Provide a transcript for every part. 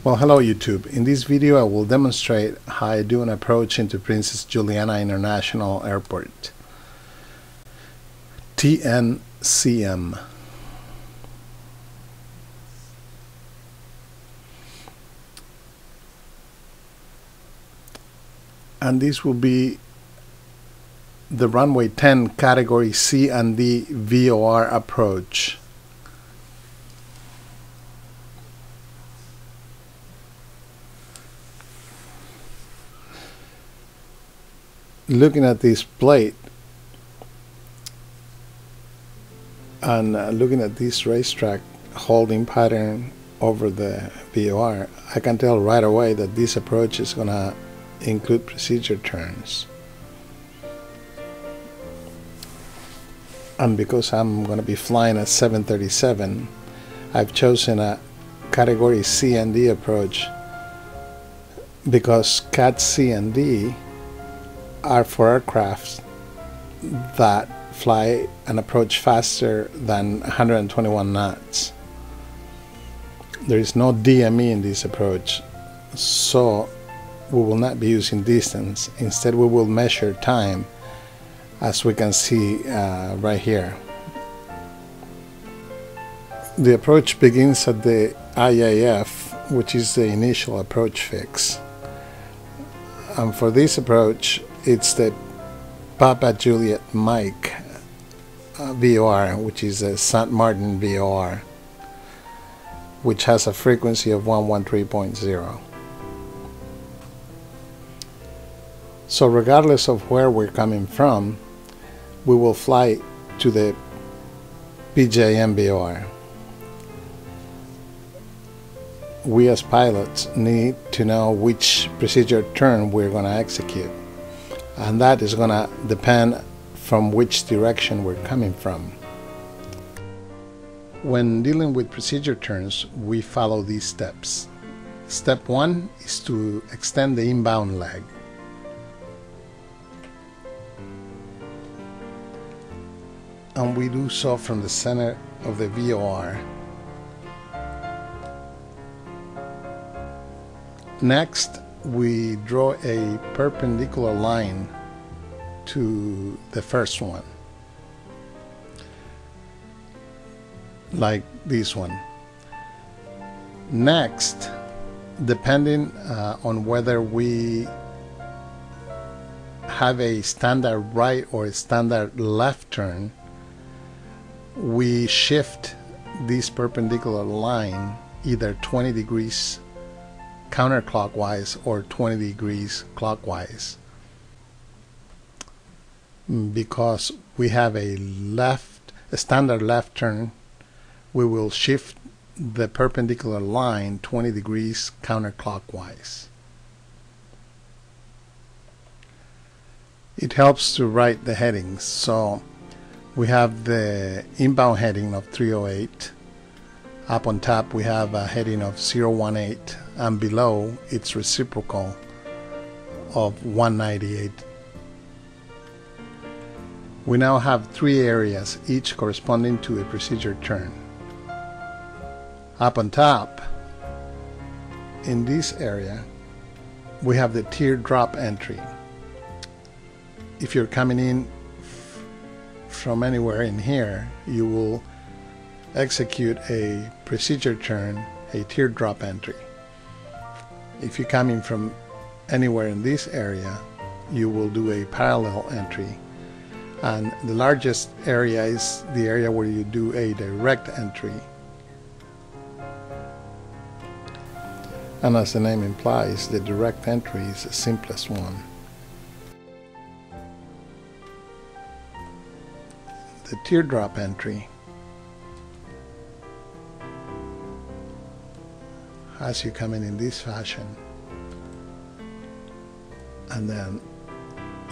Well, hello YouTube. In this video I will demonstrate how I do an approach into Princess Juliana International Airport. TNCM. And this will be the runway 10 category C and D VOR approach. Looking at this plate and looking at this racetrack holding pattern over the VOR, I can tell right away that this approach is going to include procedure turns. And because I'm going to be flying a 737, I've chosen a category C and D approach because Cat C and D are for aircraft that fly and approach faster than 121 knots. There is no DME in this approach, so we will not be using distance. Instead, we will measure time, as we can see right here. The approach begins at the IAF, which is the initial approach fix. And for this approach, it's the Papa Juliet Mike VOR, which is a St. Maarten VOR, which has a frequency of 113.0. So regardless of where we're coming from, we will fly to the PJM VOR. We as pilots need to know which procedure turn we're going to execute, and that is going to depend from which direction we're coming from. When dealing with procedure turns, we follow these steps. Step 1 is to extend the inbound leg. And we do so from the center of the VOR. Next, we draw a perpendicular line to the first one, like this one. Next, depending on whether we have a standard right or a standard left turn, we shift this perpendicular line either 20 degrees counterclockwise or 20 degrees clockwise. Because we have a standard left turn, we will shift the perpendicular line 20 degrees counterclockwise. It helps to write the headings. So we have the inbound heading of 308. Up on top we have a heading of 018, and below its reciprocal of 198. We now have 3 areas, each corresponding to a procedure turn. Up on top, in this area, we have the teardrop entry. If you're coming in from anywhere in here, you will execute a procedure turn, a teardrop entry. If you're coming from anywhere in this area, you will do a parallel entry. And the largest area is the area where you do a direct entry. And as the name implies, the direct entry is the simplest one. The teardrop entry has you coming in this fashion, and then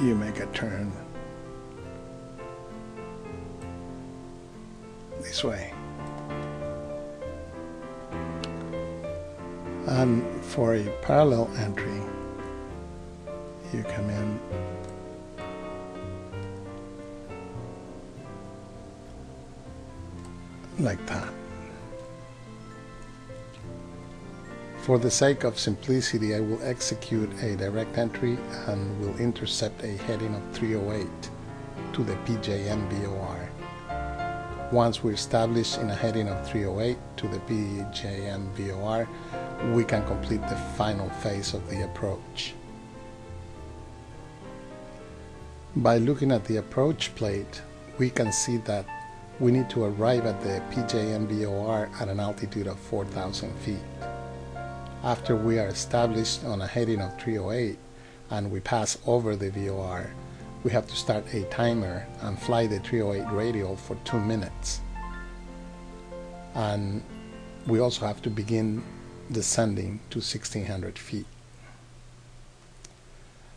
you make a turn this way. And for a parallel entry, you come in like that. For the sake of simplicity, I will execute a direct entry and will intercept a heading of 308 to the PJM VOR. Once we're established in a heading of 308 to the PJM VOR, we can complete the final phase of the approach. By looking at the approach plate, we can see that we need to arrive at the PJM VOR at an altitude of 4,000 feet. After we are established on a heading of 308 and we pass over the VOR, we have to start a timer and fly the 308 radial for 2 minutes. And we also have to begin descending to 1,600 feet.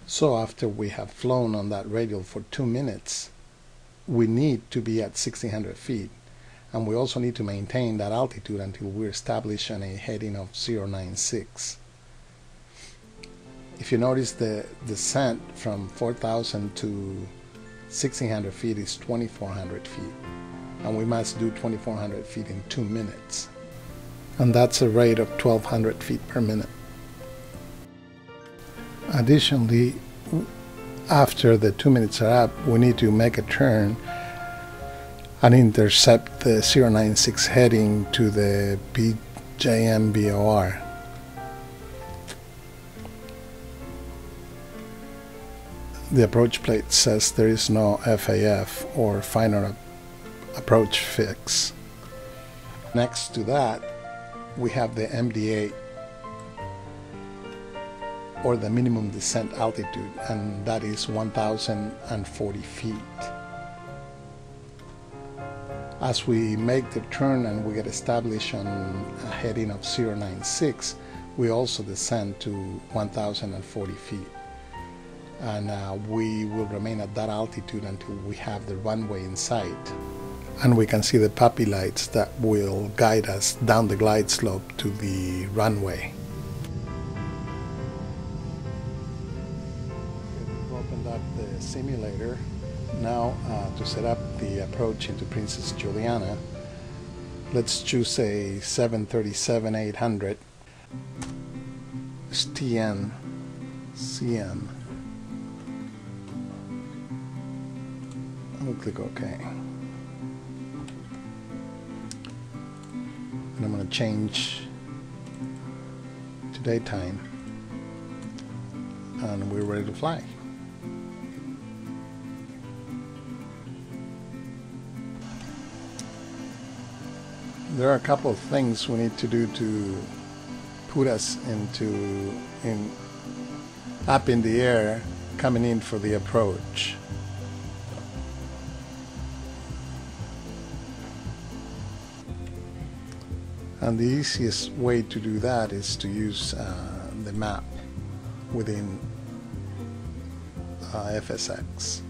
So after we have flown on that radial for 2 minutes, we need to be at 1,600 feet, and we also need to maintain that altitude until we're established on a heading of 096. If you notice, the descent from 4,000 to 1,600 feet is 2,400 feet, and we must do 2,400 feet in 2 minutes, and that's a rate of 1,200 feet per minute. Additionally, after the 2 minutes are up, we need to make a turn and intercept the 096 heading to the PJM VOR. The approach plate says there is no FAF or final approach fix. Next to that, we have the MD8, or the minimum descent altitude, and that is 1,040 feet. As we make the turn and we get established on a heading of 096, we also descend to 1,040 feet. And we will remain at that altitude until we have the runway in sight. And we can see the puppy lights that will guide us down the glide slope to the runway. Opened up the simulator. Now to set up the approach into Princess Juliana, let's choose a 737-800 TNCM. We'll click OK. And I'm going to change to daytime, and we're ready to fly. There are a couple of things we need to do to put us up in the air coming in for the approach. And the easiest way to do that is to use the map within FSX.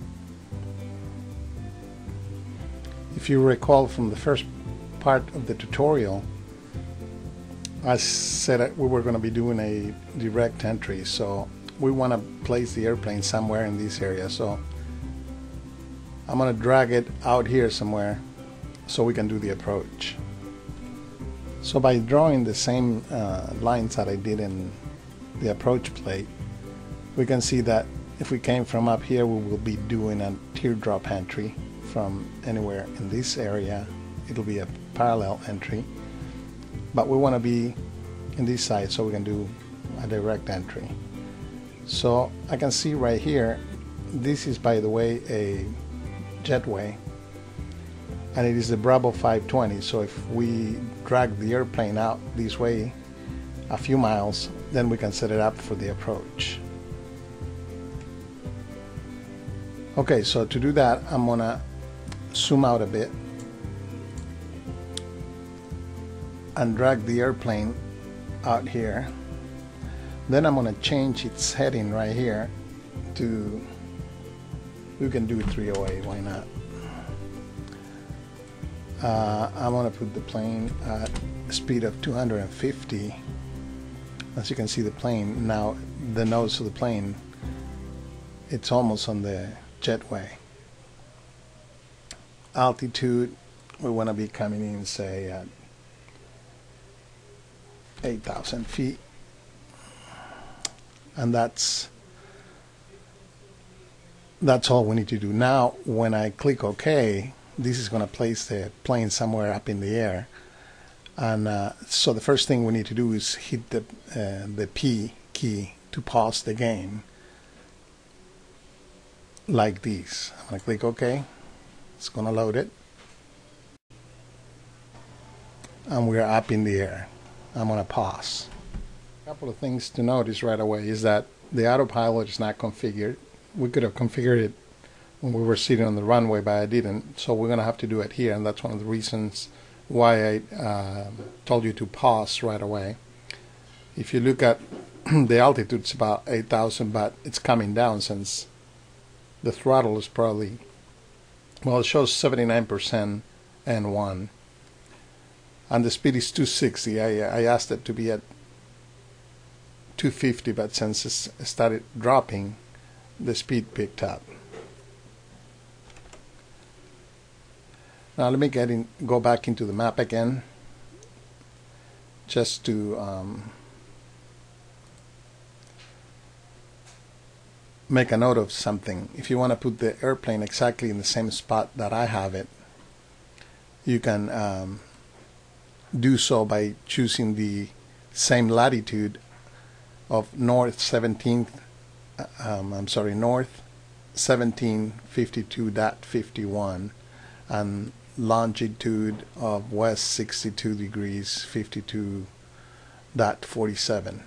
If you recall from the first part of the tutorial, I said that we were going to be doing a direct entry, so we want to place the airplane somewhere in this area. So I'm going to drag it out here somewhere so we can do the approach. So by drawing the same lines that I did in the approach plate, we can see that if we came from up here, we will be doing a teardrop entry. From anywhere in this area, it'll be a parallel entry, but we want to be in this side so we can do a direct entry. So I can see right here, this is, by the way, a jetway, and it is the Bravo 520. So if we drag the airplane out this way a few miles, then we can set it up for the approach. Okay, so to do that, I'm gonna zoom out a bit and drag the airplane out here. Then I'm going to change its heading right here to, we can do 308, why not? I'm going to put the plane at a speed of 250. As you can see, the plane now, the nose of the plane, it's almost on the jetway. Altitude, we want to be coming in, say, at 8,000 feet. And that's all we need to do. Now when I click OK, this is going to place the plane somewhere up in the air. And so the first thing we need to do is hit the P key to pause the game, like this. I'm going to click OK. It's going to load it. And we're up in the air. I'm going to pause. A couple of things to notice right away is that the autopilot is not configured. We could have configured it when we were sitting on the runway, but I didn't. So we're going to have to do it here, and that's one of the reasons why I told you to pause right away. If you look at the altitude, it's about 8,000, but it's coming down since the throttle is probably, well, it shows 79% N1. And the speed is 260. I asked it to be at 250, but since it started dropping, the speed picked up. Now let me go back into the map again, just to make a note of something. If you want to put the airplane exactly in the same spot that I have it, you can do so by choosing the same latitude of north 1752.51 and longitude of west 62 degrees 52.47.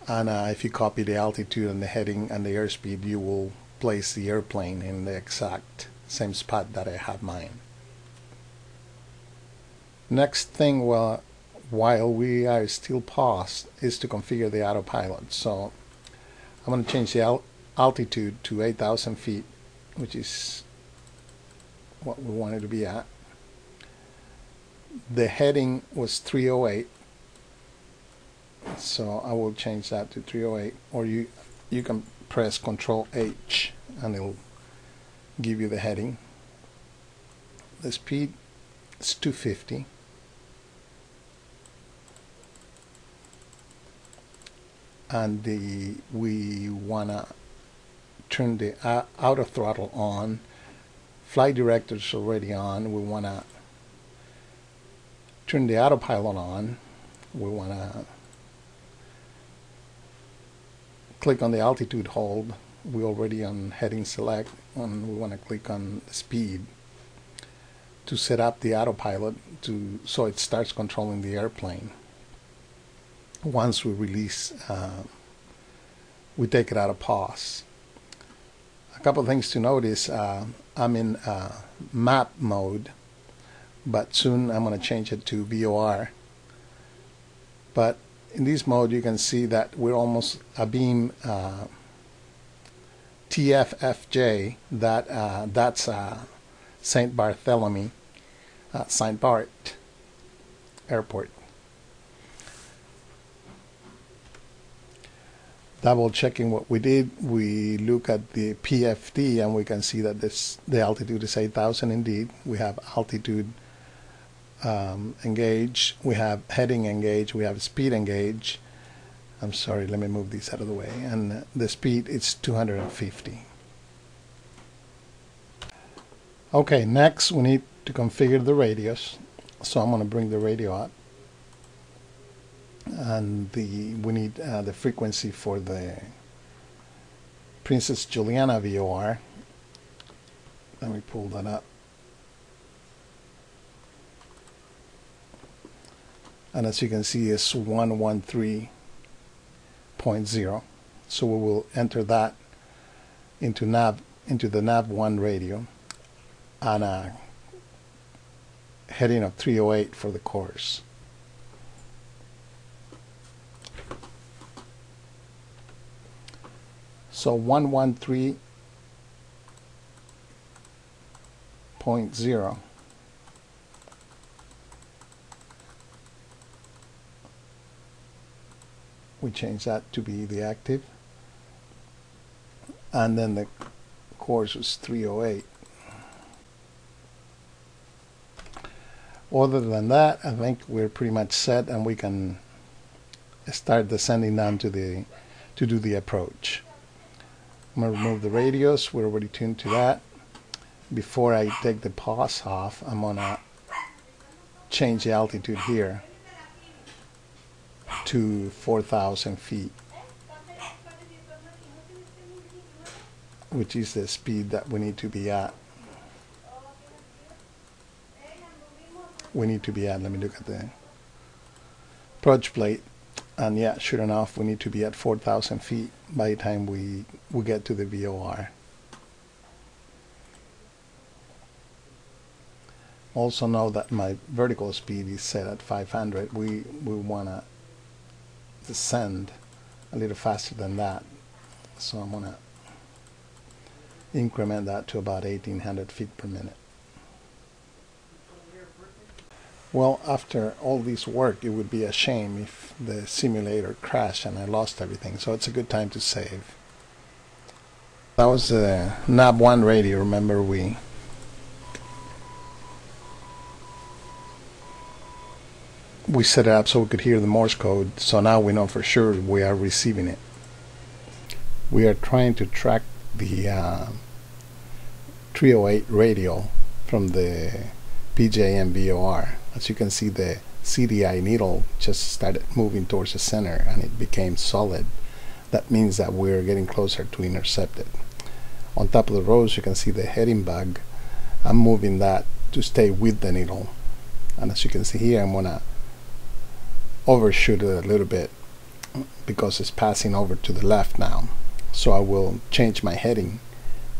And if you copy the altitude and the heading and the airspeed, you will place the airplane in the exact same spot that I have mine. Next thing, while we are still paused, is to configure the autopilot. So I'm going to change the altitude to 8,000 feet, which is what we want it to be at. The heading was 308, so I will change that to 308, or you can press Control H and it'll give you the heading. The speed is 250. And we want to turn the auto throttle on. Flight director is already on. We want to turn the autopilot on. We want to click on the altitude hold. We're already on heading select, and we want to click on speed to set up the autopilot so it starts controlling the airplane. Once we release, we take it out of pause. A couple of things to notice. I'm in map mode, but soon I'm going to change it to VOR. But in this mode, you can see that we're almost a beam TFFJ. That's St. Bartholomew, St. Bart Airport. Double checking what we did, we look at the PFD and we can see that the altitude is 8,000 indeed. We have altitude engage, we have heading engage, we have speed engage. I'm sorry, let me move this out of the way. And the speed is 250. Okay, next we need to configure the radios. So I'm going to bring the radio up. And we need the frequency for the Princess Juliana VOR. Let me pull that up. And as you can see, it's 113.0. So we will enter that into the nav1 radio and a heading of 308 for the course. So 113.0. We change that to be the active. And then the course was 308. Other than that, I think we're pretty much set and we can start descending down to do the approach. I'm going to remove the radios. We're already tuned to that. Before I take the pause off, I'm going to change the altitude here to 4,000 feet, which is the speed that we need to be at. Let me look at the approach plate, and yeah, sure enough, we need to be at 4,000 feet by the time we get to the VOR. Also know that my vertical speed is set at 500. We want to descend a little faster than that, so I'm going to increment that to about 1,800 feet per minute. Well, after all this work, it would be a shame if the simulator crashed and I lost everything, so it's a good time to save. That was the NAB1 radio. Remember, we set it up so we could hear the Morse code, so now we know for sure we are receiving it. We are trying to track the 308 radio from the PJM VOR. As you can see, the CDI needle just started moving towards the center and it became solid. That means that we're getting closer to intercept it. On top of the rows, you can see the heading bug. I'm moving that to stay with the needle, and as you can see here, I'm gonna overshoot it a little bit because it's passing over to the left now, so I will change my heading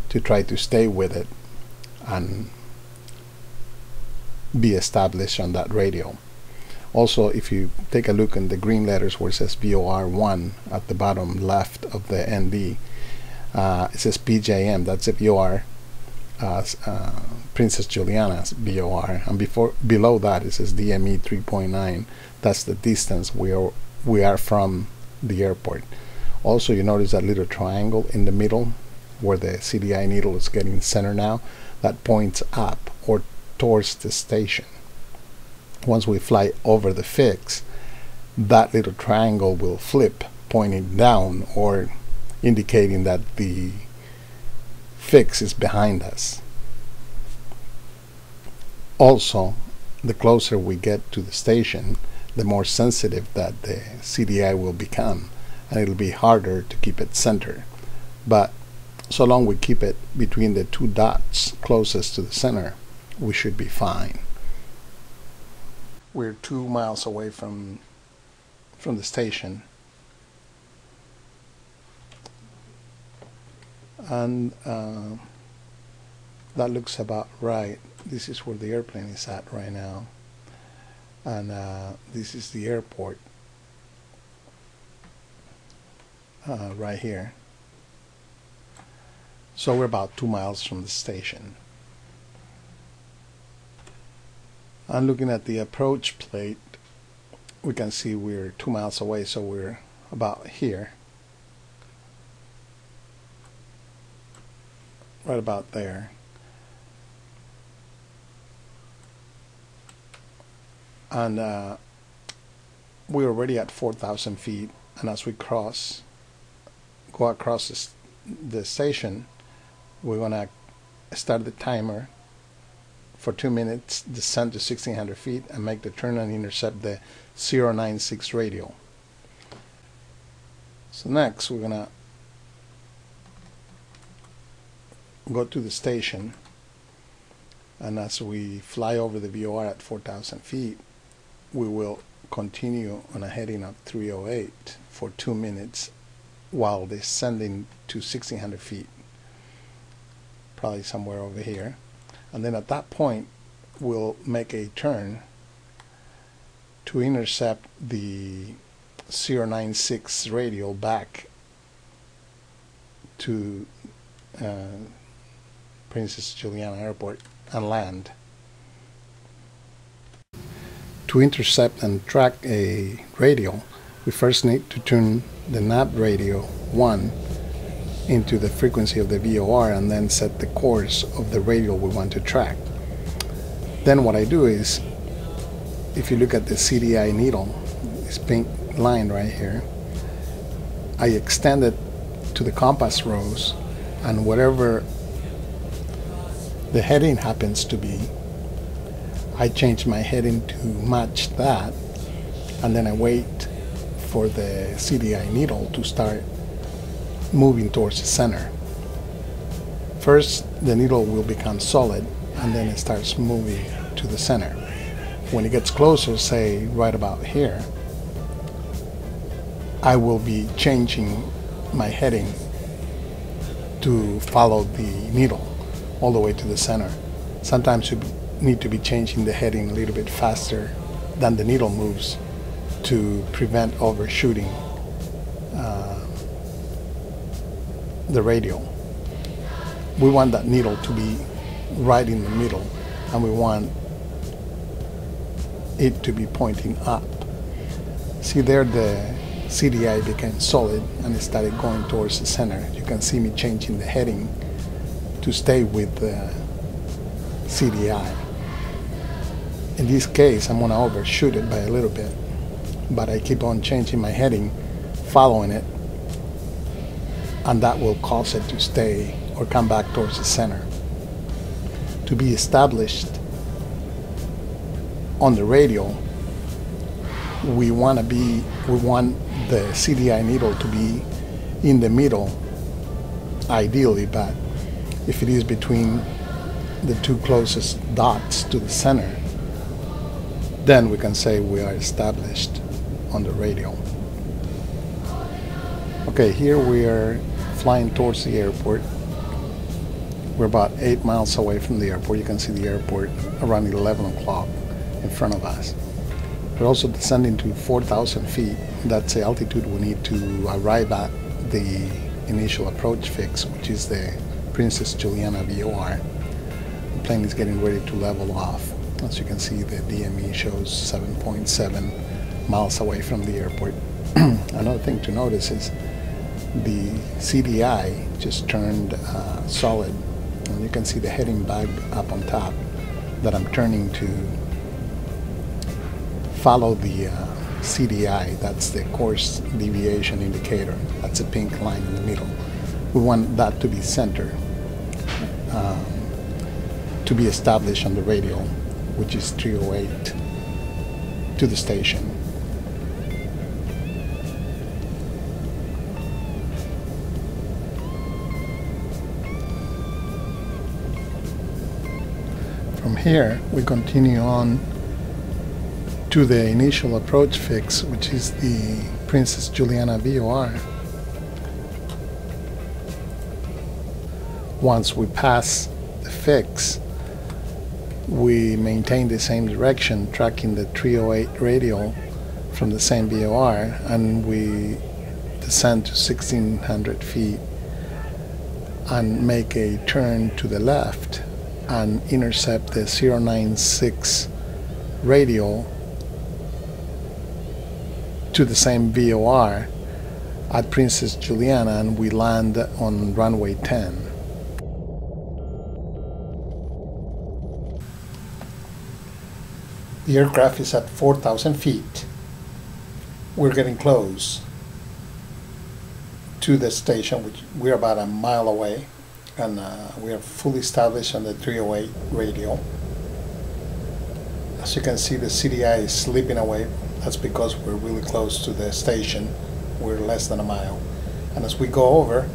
to try to stay with it and be established on that radio. Also, if you take a look in the green letters where it says VOR1 at the bottom left of the ND, it says PJM. That's the VOR, Princess Juliana's VOR, and below that it says DME 3.9. That's the distance we are from the airport. Also, you notice that little triangle in the middle where the CDI needle is getting center now, that points up or towards the station. Once we fly over the fix, that little triangle will flip, pointing down or indicating that the fix is behind us. Also, the closer we get to the station, the more sensitive that the CDI will become, and it'll be harder to keep it centered. But so long we keep it between the two dots closest to the center, we should be fine. We're 2 miles away from the station, and that looks about right. This is where the airplane is at right now, and this is the airport right here. So we're about 2 miles from the station. And looking at the approach plate, we can see we're 2 miles away, so we're about here, right about there. And we're already at 4,000 feet, and as we go across the station, we're gonna start the timer for 2 minutes, descend to 1,600 feet, and make the turn and intercept the 096 radio. So next, we're gonna go to the station, and as we fly over the VOR at 4,000 feet, we will continue on a heading of 308 for 2 minutes while descending to 1,600 feet, probably somewhere over here. And then at that point, we'll make a turn to intercept the 096 radio back to Princess Juliana Airport and land. To intercept and track a radio, we first need to tune the NAB radio 1 into the frequency of the VOR and then set the course of the radio we want to track. Then what I do is, if you look at the CDI needle, this pink straight line right here. I extend it to the compass rose, and whatever the heading happens to be, I change my heading to match that, and then I wait for the CDI needle to start moving towards the center. First, the needle will become solid, and then it starts moving to the center. When it gets closer, say right about here, I will be changing my heading to follow the needle all the way to the center. Sometimes you need to be changing the heading a little bit faster than the needle moves to prevent overshooting the radial. We want that needle to be right in the middle, and we want it to be pointing up. See there, the CDI became solid and it started going towards the center. You can see me changing the heading to stay with the CDI. In this case, I'm going to overshoot it by a little bit, but I keep on changing my heading, following it, and that will cause it to stay or come back towards the center. To be established on the radial, we want the CDI needle to be in the middle, ideally, but if it is between the two closest dots to the center, then we can say we are established on the radial. Okay, here we are flying towards the airport. We're about 8 miles away from the airport. You can see the airport around 11 o'clock in front of us. We're also descending to 4,000 feet. That's the altitude we need to arrive at the initial approach fix, which is the Princess Juliana VOR. The plane is getting ready to level off. As you can see, the DME shows 7.7 miles away from the airport. Another thing to notice is the CDI just turned solid, and you can see the heading bag up on top that I'm turning to follow the CDI. That's the course deviation indicator. That's a pink line in the middle. We want that to be centered, to be established on the radial, which is 308 to the station. From here, we continue on to the initial approach fix, which is the Princess Juliana VOR. Once we pass the fix, we maintain the same direction, tracking the 308 radial from the same VOR, and we descend to 1,600 feet and make a turn to the left and intercept the 096 radial to the same VOR at Princess Juliana, and we land on runway 10. The aircraft is at 4,000 feet. We're getting close to the station, which we're about a mile away, and we are fully established on the 308 radial. As you can see, the CDI is slipping away. That's because we're really close to the station. We're less than a mile. And as we go over,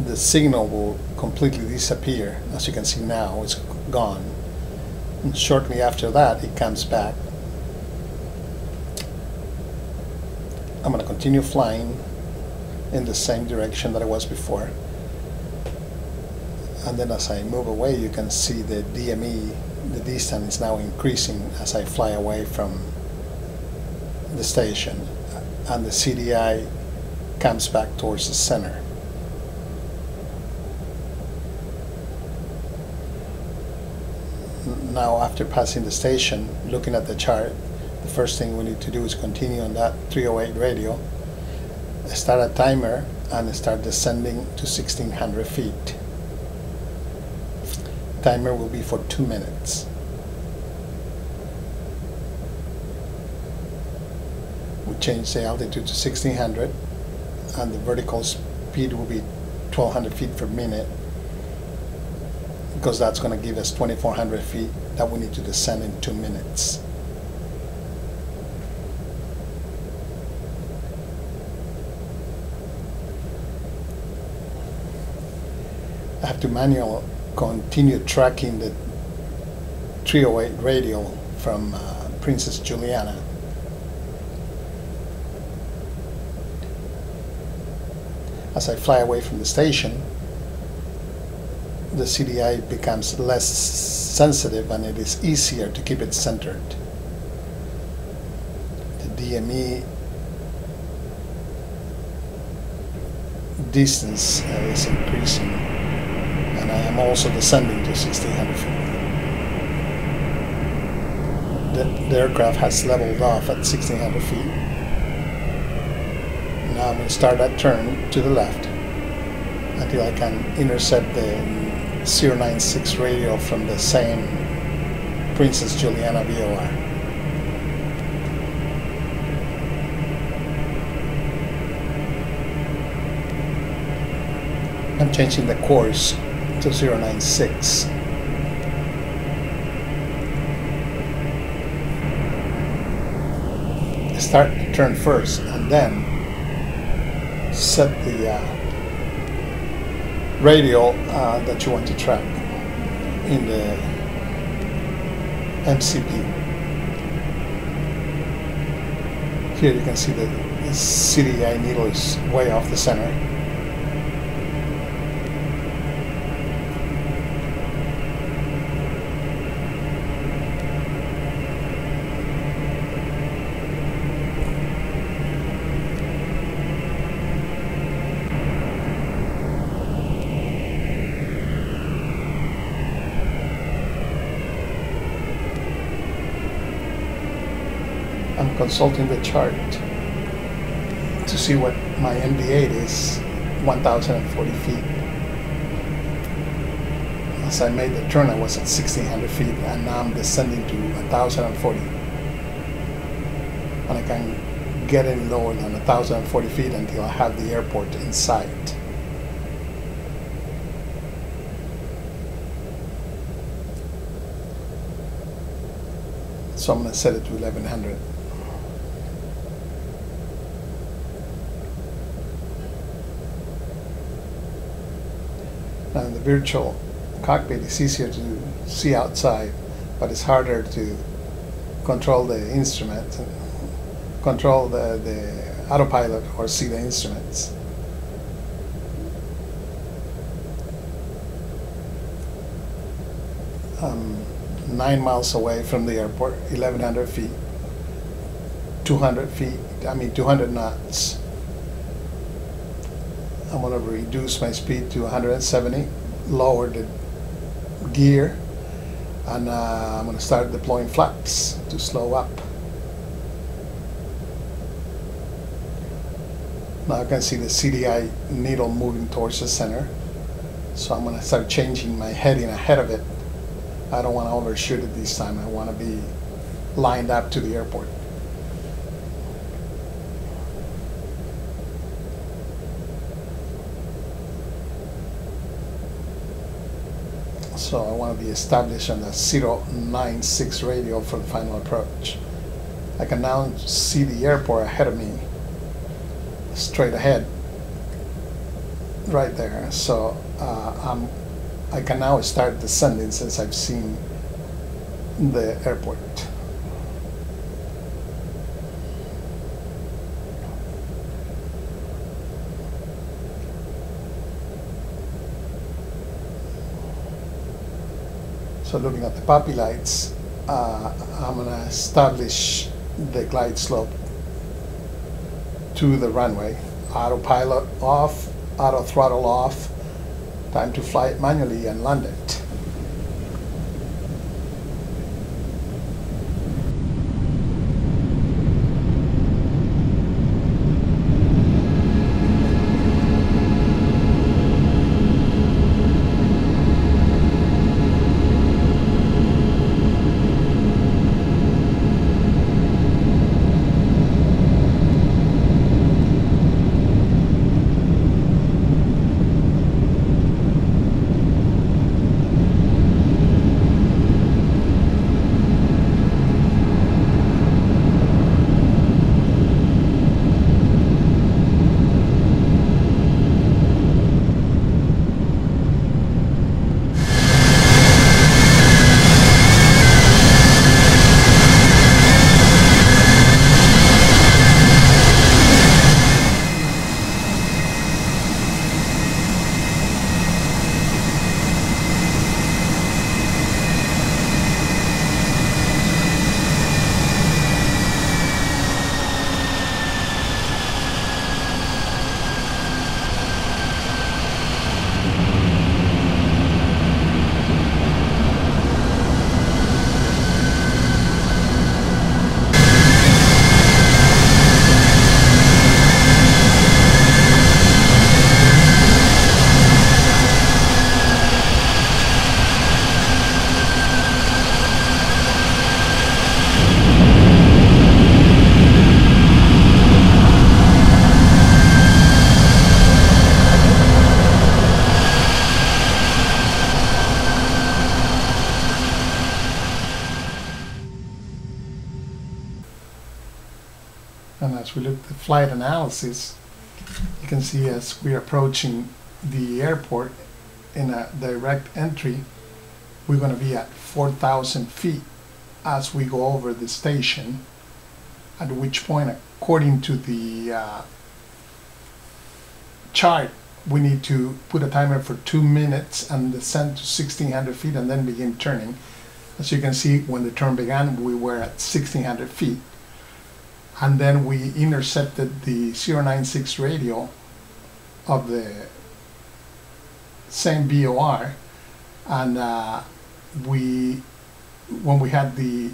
the signal will completely disappear. As you can see now, it's gone. And shortly after that, it comes back. I'm going to continue flying in the same direction that I was before. And then as I move away, you can see the DME, the distance is now increasing as I fly away from the station, and the CDI comes back towards the center. Now, after passing the station, looking at the chart, the first thing we need to do is continue on that 308 radial, start a timer, and start descending to 1,600 feet. Timer will be for 2 minutes. We will change the altitude to 1600, and the vertical speed will be 1200 feet per minute, because that's going to give us 2400 feet that we need to descend in 2 minutes. I have to manually continue tracking the 308 radial from Princess Juliana. As I fly away from the station, the CDI becomes less sensitive and it is easier to keep it centered. The DME distance is increasing, and I am also descending to 1600 feet. The aircraft has leveled off at 1600 feet. Now I'm going to start that turn to the left until I can intercept the 096 radio from the same Princess Juliana VOR. I'm changing the course to 096. Start the turn first and then set the radial that you want to track in the MCP. Here you can see the CDI needle is way off the center. I'm consulting the chart to see what my MD8 is, 1,040 feet. As I made the turn, I was at 1,600 feet, and now I'm descending to 1,040. And I can't get any lower than 1,040 feet until I have the airport in sight. So I'm going to set it to 1,100. Now in the virtual cockpit, it's easier to see outside, but it's harder to control the instruments, control the autopilot, or see the instruments. I'm 9 miles away from the airport, 1,100 feet, 200 knots. I'm going to reduce my speed to 170, lower the gear, and I'm going to start deploying flaps to slow up. Now I can see the CDI needle moving towards the center, so I'm going to start changing my heading ahead of it. I don't want to overshoot it this time. I want to be lined up to the airport. So I want to be established on the 096 radio for the final approach. I can now see the airport ahead of me, straight ahead, right there. So I can now start descending since I've seen the airport. So looking at the puppy lights, I'm going to establish the glide slope to the runway. Autopilot off, auto throttle off. Time to fly it manually and land it. And as we look at the flight analysis, you can see as we're approaching the airport in a direct entry, we're going to be at 4,000 feet as we go over the station, at which point, according to the chart, we need to put a timer for 2 minutes and descend to 1,600 feet and then begin turning. As you can see, when the turn began, we were at 1,600 feet. And then we intercepted the 096 radio of the same VOR, and when we had the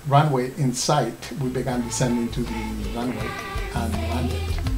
runway in sight, we began descending to the runway and landed.